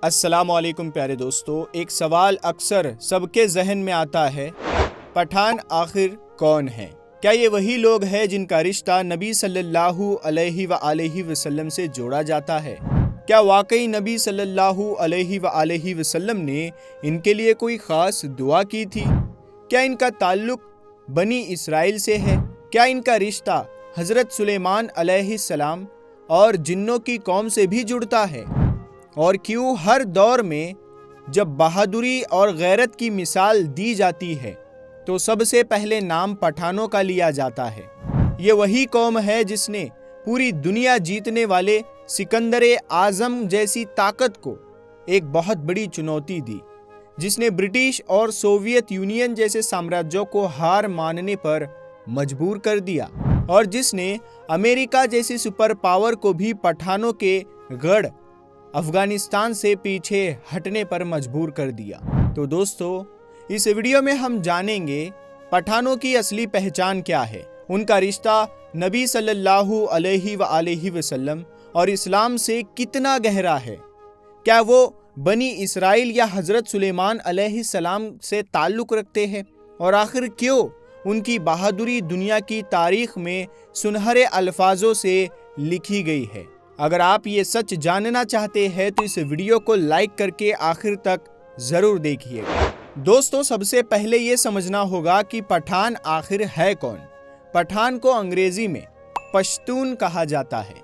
السلام علیکم پیارے دوستو، ایک سوال اکثر سب کے ذہن میں آتا ہے، پٹھان آخر کون ہے؟ کیا یہ وہی لوگ ہیں جن کا رشتہ نبی صلی اللہ علیہ وآلہ وسلم سے جوڑا جاتا ہے؟ کیا واقعی نبی صلی اللہ علیہ وآلہ وسلم نے ان کے لیے کوئی خاص دعا کی تھی؟ کیا ان کا تعلق بنی اسرائیل سے ہے؟ کیا ان کا رشتہ حضرت سلیمان علیہ السلام اور جنوں کی قوم سے بھی جڑتا ہے؟ اور کیوں ہر دور میں جب بہادری اور غیرت کی مثال دی جاتی ہے تو سب سے پہلے نام پٹھانوں کا لیا جاتا ہے؟ یہ وہی قوم ہے جس نے پوری دنیا جیتنے والے سکندر اعظم جیسی طاقت کو ایک بہت بڑی چنوتی دی، جس نے برٹش اور سوویت یونین جیسے سامراجیوں کو ہار ماننے پر مجبور کر دیا، اور جس نے امریکہ جیسی سپر پاور کو بھی پٹھانوں کے گڑھ افغانستان سے پیچھے ہٹنے پر مجبور کر دیا۔ تو دوستو، اس ویڈیو میں ہم جانیں گے پٹھانوں کی اصلی پہچان کیا ہے، ان کا رشتہ نبی صلی اللہ علیہ وآلہ وسلم اور اسلام سے کتنا گہرا ہے، کیا وہ بنی اسرائیل یا حضرت سلیمان علیہ السلام سے تعلق رکھتے ہیں، اور آخر کیوں ان کی بہادری دنیا کی تاریخ میں سنہرے الفاظوں سے لکھی گئی ہے۔ اگر آپ یہ سچ جاننا چاہتے ہیں تو اس ویڈیو کو لائک کر کے آخر تک ضرور دیکھیے گا۔ دوستو، سب سے پہلے یہ سمجھنا ہوگا کہ پٹھان آخر ہے کون۔ پٹھان کو انگریزی میں پشتون کہا جاتا ہے۔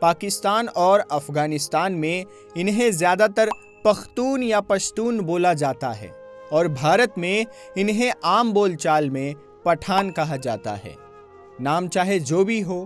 پاکستان اور افغانستان میں انہیں زیادہ تر پختون یا پشتون بولا جاتا ہے، اور بھارت میں انہیں عام بول چال میں پٹھان کہا جاتا ہے۔ نام چاہے جو بھی ہو،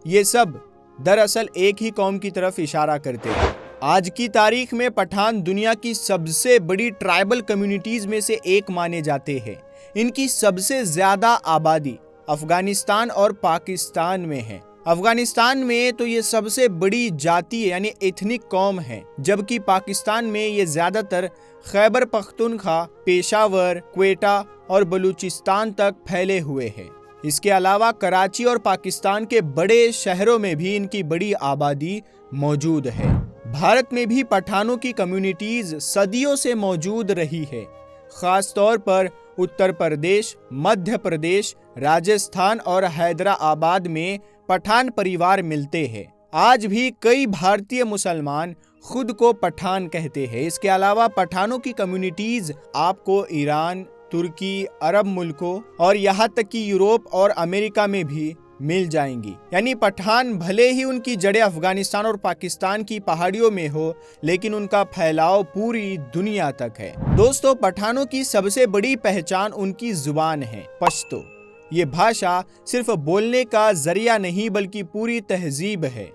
یہ سب دراصل ایک ہی قوم کی طرف اشارہ کرتے ہیں۔ آج کی تاریخ میں پٹھان دنیا کی سب سے بڑی ٹرائبل کمیونٹیز میں سے ایک مانے جاتے ہیں۔ ان کی سب سے زیادہ آبادی افغانستان اور پاکستان میں ہے۔ افغانستان میں تو یہ سب سے بڑی جاتی یعنی ایتھنک قوم ہے، جبکہ پاکستان میں یہ زیادہ تر خیبر پختونخوا، پشاور، کوئٹہ اور بلوچستان تک پھیلے ہوئے ہیں۔ اس کے علاوہ کراچی اور پاکستان کے بڑے شہروں میں بھی ان کی بڑی آبادی موجود ہے۔ بھارت میں بھی پٹھانوں کی کمیونٹیز صدیوں سے موجود رہی ہے، خاص طور پر اتر پردیش، مدھیہ پردیش، راجستھان اور حیدرآباد میں پٹھان پریوار ملتے ہیں۔ آج بھی کئی بھارتی مسلمان خود کو پٹھان کہتے ہیں۔ اس کے علاوہ پٹھانوں کی کمیونٹیز آپ کو ایران، ترکی، عرب ملکوں اور یہاں تک کہ یوروپ اور امریکہ میں بھی مل جائیں گی۔ یعنی پٹھان بھلے ہی ان کی جڑیں افغانستان اور پاکستان کی پہاڑیوں میں ہو، لیکن ان کا پھیلاؤ پوری دنیا تک ہے۔ دوستو، پٹھانوں کی سب سے بڑی پہچان ان کی زبان ہے، پشتو۔ یہ بھاشا صرف بولنے کا ذریعہ نہیں بلکہ پوری تہذیب ہے۔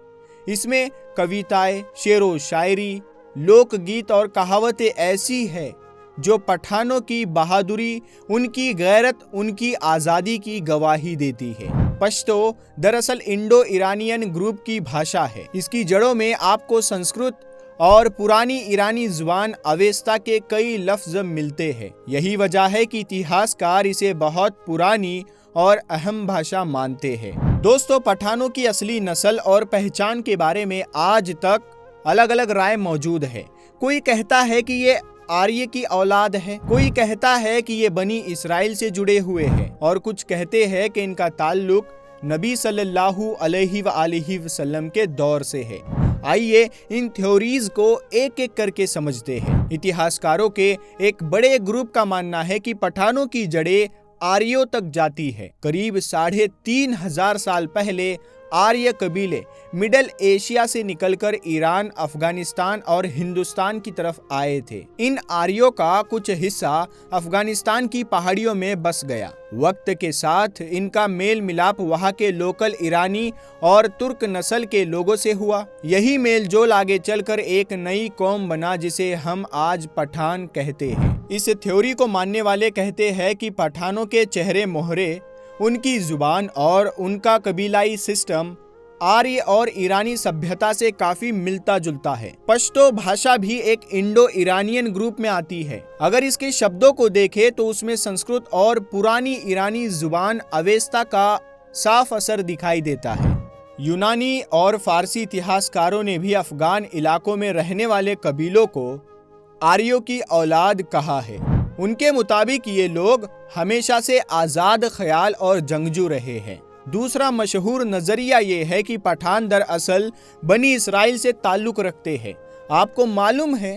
اس میں کویتائیں، شعر و شاعری، لوک گیت اور کہاوتیں ایسی ہے جو پٹھانوں کی بہادری، ان کی غیرت، ان کی آزادی کی گواہی دیتی ہے۔ پشتو دراصل انڈو ایرانین گروپ کی بھاشا ہے۔ اس کی جڑوں میں آپ کو سنسکرت اور پرانی ایرانی زبان اویستا کے کئی لفظ ملتے ہیں۔ یہی وجہ ہے کہ اتہاس کار اسے بہت پرانی اور اہم بھاشا مانتے ہیں۔ دوستو، پٹھانوں کی اصلی نسل اور پہچان کے بارے میں آج تک الگ الگ رائے موجود ہے۔ کوئی کہتا ہے کہ یہ آریہ کی اولاد ہے، کوئی کہتا ہے کہ یہ بنی اسرائیل سے جڑے ہوئے ہیں، اور کچھ کہتے ہیں کہ ان کا تعلق نبی صلی اللہ علیہ وآلہ وسلم کے دور سے ہے۔ آئیے ان تھیوریز کو ایک ایک کر کے سمجھتے ہیں۔ اتہاسکاروں کے ایک بڑے گروپ کا ماننا ہے کہ پٹھانوں کی جڑیں آریوں تک جاتی ہے۔ قریب 3500 سال پہلے آریہ قبیلے مڈل ایشیا سے نکل کر ایران، افغانستان اور ہندوستان کی طرف آئے تھے۔ ان آریوں کا کچھ حصہ افغانستان کی پہاڑیوں میں بس گیا۔ وقت کے ساتھ ان کا میل ملاپ وہاں کے لوکل ایرانی اور ترک نسل کے لوگوں سے ہوا۔ یہی میل جول آگے چل کر ایک نئی قوم بنا جسے ہم آج پٹھان کہتے ہیں۔ اس تھیوری کو ماننے والے کہتے ہیں کہ پٹھانوں کے چہرے مہرے، ان کی زبان اور ان کا قبیلائی سسٹم آریہ اور ایرانی سبھیتا سے کافی ملتا جلتا ہے۔ پشتو بھاشا بھی ایک انڈو ایرانین گروپ میں آتی ہے۔ اگر اس کے شبدوں کو دیکھیں تو اس میں سنسکرت اور پرانی ایرانی زبان اویستا کا صاف اثر دکھائی دیتا ہے۔ یونانی اور فارسی اتہاسکاروں نے بھی افغان علاقوں میں رہنے والے قبیلوں کو آریوں کی اولاد کہا ہے۔ ان کے مطابق یہ لوگ ہمیشہ سے آزاد خیال اور جنگجو رہے ہیں۔ دوسرا مشہور نظریہ یہ ہے کہ پٹھان دراصل بنی اسرائیل سے تعلق رکھتے ہیں۔ آپ کو معلوم ہے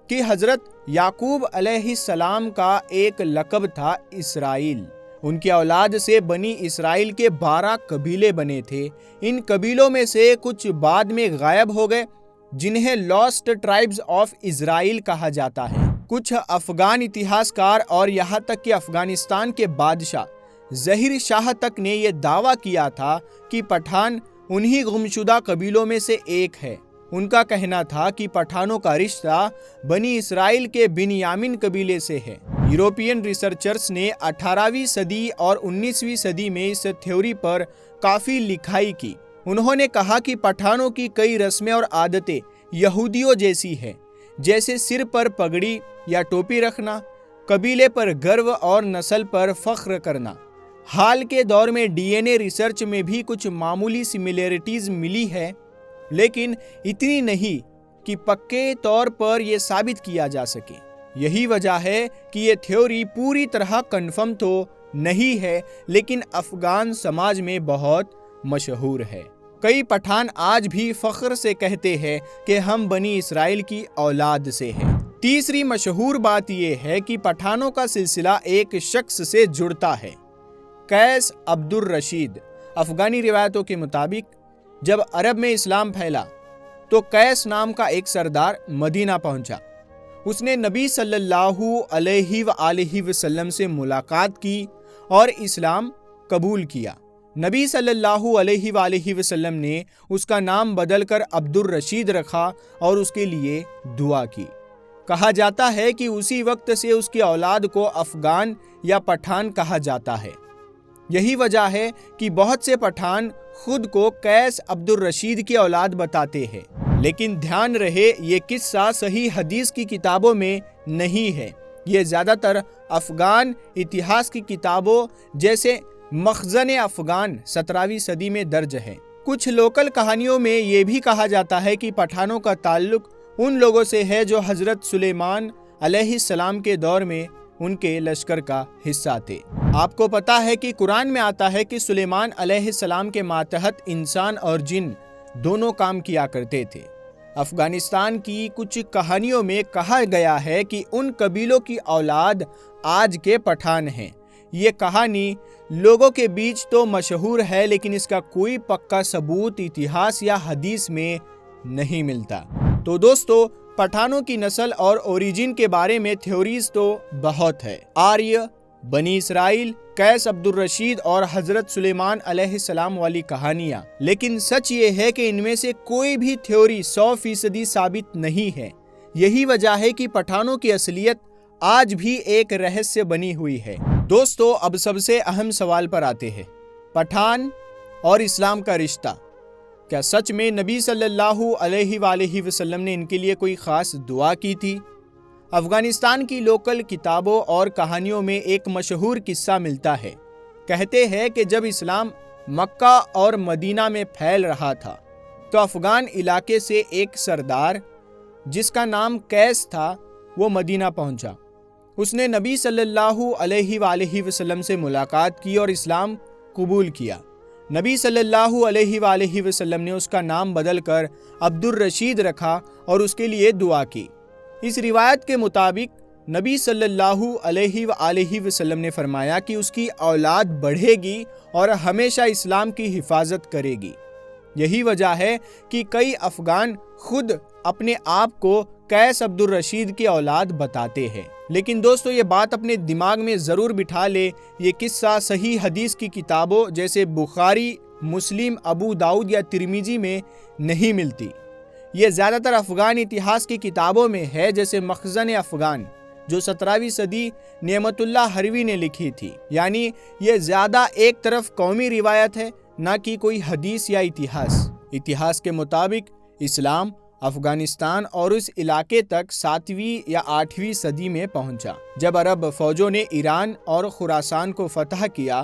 کہ حضرت یعقوب علیہ السلام کا ایک لقب تھا اسرائیل۔ ان کی اولاد سے بنی اسرائیل کے 12 قبیلے بنے تھے۔ ان قبیلوں میں سے کچھ بعد میں غائب ہو گئے، جنہیں لاسٹ ٹرائبز آف اسرائیل کہا جاتا ہے۔ کچھ افغان اتہاسکار اور یہاں تک کہ افغانستان کے بادشاہ ظہیر شاہ تک نے یہ دعویٰ کیا تھا کہ پٹھان انہی گمشدہ قبیلوں میں سے ایک ہے۔ ان کا کہنا تھا کہ پٹھانوں کا رشتہ بنی اسرائیل کے بنیامین قبیلے سے ہے۔ یورپین ریسرچرز نے 18ویں صدی اور 19ویں صدی میں اس تھیوری پر کافی لکھائی کی۔ انہوں نے کہا کہ پٹھانوں کی کئی رسمیں اور عادتیں یہودیوں جیسی ہیں، جیسے سر پر پگڑی یا ٹوپی رکھنا، قبیلے پر گرو اور نسل پر فخر کرنا۔ حال کے دور میں ڈی این اے ریسرچ میں بھی کچھ معمولی سملیرٹیز ملی ہے، لیکن اتنی نہیں کہ پکے طور پر یہ ثابت کیا جا سکے۔ یہی وجہ ہے کہ یہ تھیوری پوری طرح کنفرم تو نہیں ہے، لیکن افغان سماج میں بہت مشہور ہے۔ کئی پٹھان آج بھی فخر سے کہتے ہیں کہ ہم بنی اسرائیل کی اولاد سے ہیں۔ تیسری مشہور بات یہ ہے کہ پٹھانوں کا سلسلہ ایک شخص سے جڑتا ہے، قیس عبد الرشید۔ افغانی روایتوں کے مطابق جب عرب میں اسلام پھیلا تو قیس نام کا ایک سردار مدینہ پہنچا۔ اس نے نبی صلی اللہ علیہ وآلہ وسلم سے ملاقات کی اور اسلام قبول کیا۔ نبی صلی اللہ علیہ وآلہ وسلم نے اس کا نام بدل کر عبد الرشید رکھا اور اس کے لیے دعا کی۔ کہا جاتا ہے کہ اسی وقت سے اس کی اولاد کو افغان یا پٹھان کہا جاتا ہے۔ یہی وجہ ہے کہ بہت سے پٹھان خود کو قیس عبد الرشید کی اولاد بتاتے ہیں، لیکن دھیان رہے یہ قصہ صحیح حدیث کی کتابوں میں نہیں ہے۔ یہ زیادہ تر افغان اتہاس کی کتابوں جیسے مخزن افغان 17ویں صدی میں درج ہے۔ کچھ لوکل کہانیوں میں یہ بھی کہا جاتا ہے کہ پٹھانوں کا تعلق ان لوگوں سے ہے جو حضرت سلیمان علیہ السلام کے دور میں ان کے لشکر کا حصہ تھے۔ آپ کو پتا ہے کہ قرآن میں آتا ہے کہ سلیمان علیہ السلام کے ماتحت انسان اور جن دونوں کام کیا کرتے تھے۔ افغانستان کی کچھ کہانیوں میں کہا گیا ہے کہ ان قبیلوں کی اولاد آج کے پٹھان ہیں۔ یہ کہانی لوگوں کے بیچ تو مشہور ہے، لیکن اس کا کوئی پکا ثبوت اتہاس یا حدیث میں نہیں ملتا۔ تو دوستو، پٹھانوں کی نسل اور اوریجن کے بارے میں تھیوریز تو بہت ہے۔ آریہ، بنی اسرائیل، قیس عبد الرشید اور حضرت سلیمان علیہ السلام والی کہانیاں، لیکن سچ یہ ہے کہ ان میں سے کوئی بھی تھیوری 100% ثابت نہیں ہے۔ یہی وجہ ہے کہ پٹھانوں کی اصلیت آج بھی ایک رہسیہ بنی ہوئی ہے۔ دوستو، اب سب سے اہم سوال پر آتے ہیں، پٹھان اور اسلام کا رشتہ۔ کیا سچ میں نبی صلی اللہ علیہ وآلہ وسلم نے ان کے لیے کوئی خاص دعا کی تھی؟ افغانستان کی لوکل کتابوں اور کہانیوں میں ایک مشہور قصہ ملتا ہے۔ کہتے ہیں کہ جب اسلام مکہ اور مدینہ میں پھیل رہا تھا تو افغان علاقے سے ایک سردار جس کا نام قیس تھا وہ مدینہ پہنچا۔ اس نے نبی صلی اللہ علیہ وآلہ وسلم سے ملاقات کی اور اسلام قبول کیا۔ نبی صلی اللہ علیہ وآلہ وسلم نے اس کا نام بدل کر عبد الرشید رکھا اور اس کے لیے دعا کی۔ اس روایت کے مطابق نبی صلی اللہ علیہ وآلہ وسلم نے فرمایا کہ اس کی اولاد بڑھے گی اور ہمیشہ اسلام کی حفاظت کرے گی۔ یہی وجہ ہے کہ کئی افغان خود اپنے آپ کو قیس عبد الرشید کی اولاد بتاتے ہیں۔ لیکن دوستو، یہ بات اپنے دماغ میں ضرور بٹھا لے، یہ قصہ صحیح حدیث کی کتابوں جیسے بخاری، مسلم، ابو داؤد یا ترمذی میں نہیں ملتی۔ یہ زیادہ تر افغان اتہاس کی کتابوں میں ہے، جیسے مخزن افغان جو 17ویں صدی نعمت اللہ ہروی نے لکھی تھی۔ یعنی یہ زیادہ ایک طرف قومی روایت ہے، نہ کہ کوئی حدیث یا اتہاس۔ اتہاس کے مطابق اسلام افغانستان اور اس علاقے تک 7ویں یا 8ویں صدی میں پہنچا۔ جب عرب فوجوں نے ایران اور خراسان کو فتح کیا،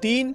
3,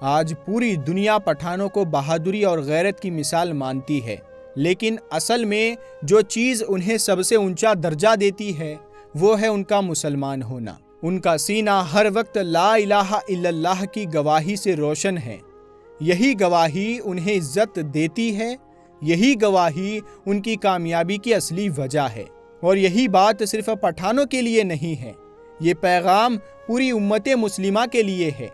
آج پوری دنیا پٹھانوں کو بہادری اور غیرت کی مثال مانتی ہے، لیکن اصل میں جو چیز انہیں سب سے اونچا درجہ دیتی ہے وہ ہے ان کا مسلمان ہونا۔ ان کا سینہ ہر وقت لا الہ الا اللہ کی گواہی سے روشن ہے۔ یہی گواہی انہیں عزت دیتی ہے، یہی گواہی ان کی کامیابی کی اصلی وجہ ہے۔ اور یہی بات صرف پٹھانوں کے لیے نہیں ہے، یہ پیغام پوری امت مسلمہ کے لیے ہے۔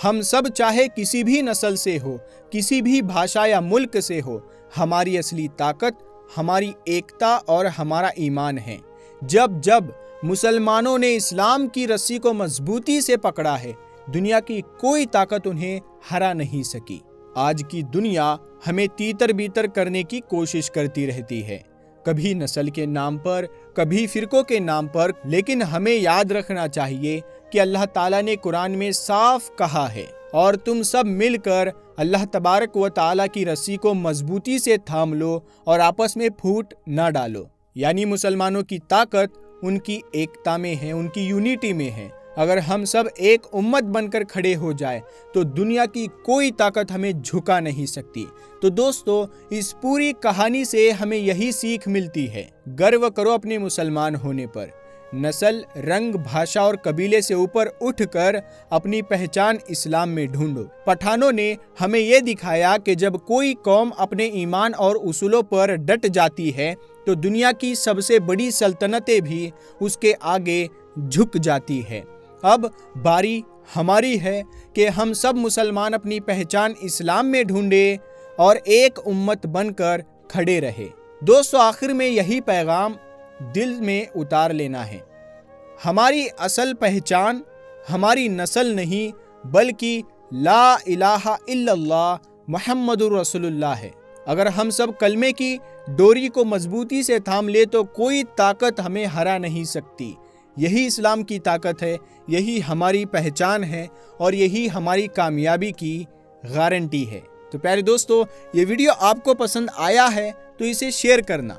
ہم سب چاہے کسی بھی نسل سے ہو، کسی بھی بھاشا یا ملک سے ہو، ہماری اصلی طاقت ہماری ایکتا اور ہمارا ایمان ہے۔ جب مسلمانوں نے اسلام کی رسی کو مضبوطی سے پکڑا ہے، دنیا کی کوئی طاقت انہیں ہرا نہیں سکی۔ آج کی دنیا ہمیں تیتر بیتر کرنے کی کوشش کرتی رہتی ہے، کبھی نسل کے نام پر، کبھی فرقوں کے نام پر، لیکن ہمیں یاد رکھنا چاہیے کہ اللہ تعالیٰ نے قرآن میں صاف کہا ہے، اور تم سب مل کر اللہ تبارک و تعالیٰ کی رسی کو مضبوطی سے تھام لو اور آپس میں پھوٹ نہ ڈالو۔ یعنی مسلمانوں کی طاقت ان کی ایکتا میں ہے، ان کی یونٹی میں ہے۔ اگر ہم سب ایک امت بن کر کھڑے ہو جائے تو دنیا کی کوئی طاقت ہمیں جھکا نہیں سکتی۔ تو دوستو، اس پوری کہانی سے ہمیں یہی سیکھ ملتی ہے، گرو کرو اپنے مسلمان ہونے پر۔ نسل، رنگ، بھاشا اور قبیلے سے اوپر اٹھ کر اپنی پہچان اسلام میں ڈھونڈو۔ پٹھانوں نے ہمیں یہ دکھایا کہ جب کوئی قوم اپنے ایمان اور اصولوں پر ڈٹ جاتی ہے تو دنیا کی سب سے بڑی سلطنتیں بھی اس کے آگے جھک جاتی ہے۔ اب باری ہماری ہے کہ ہم سب مسلمان اپنی پہچان اسلام میں ڈھونڈیں اور ایک امت بن کر کھڑے رہے۔ دوستو، آخر میں یہی پیغام دل میں اتار لینا ہے، ہماری اصل پہچان ہماری نسل نہیں بلکہ لا الہ الا اللہ محمد رسول اللہ ہے۔ اگر ہم سب کلمے کی ڈوری کو مضبوطی سے تھام لے تو کوئی طاقت ہمیں ہرا نہیں سکتی۔ یہی اسلام کی طاقت ہے، یہی ہماری پہچان ہے اور یہی ہماری کامیابی کی گارنٹی ہے۔ تو پیارے دوستو، یہ ویڈیو آپ کو پسند آیا ہے تو اسے شیئر کرنا۔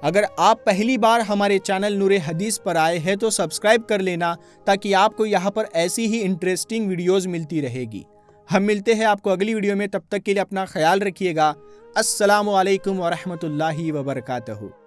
اگر آپ پہلی بار ہمارے چینل نور حدیث پر آئے ہیں تو سبسکرائب کر لینا تاکہ آپ کو یہاں پر ایسی ہی انٹرسٹنگ ویڈیوز ملتی رہے گی۔ ہم ملتے ہیں آپ کو اگلی ویڈیو میں، تب تک کے لیے اپنا خیال رکھیے گا۔ السلام علیکم ورحمۃ اللہ وبرکاتہ۔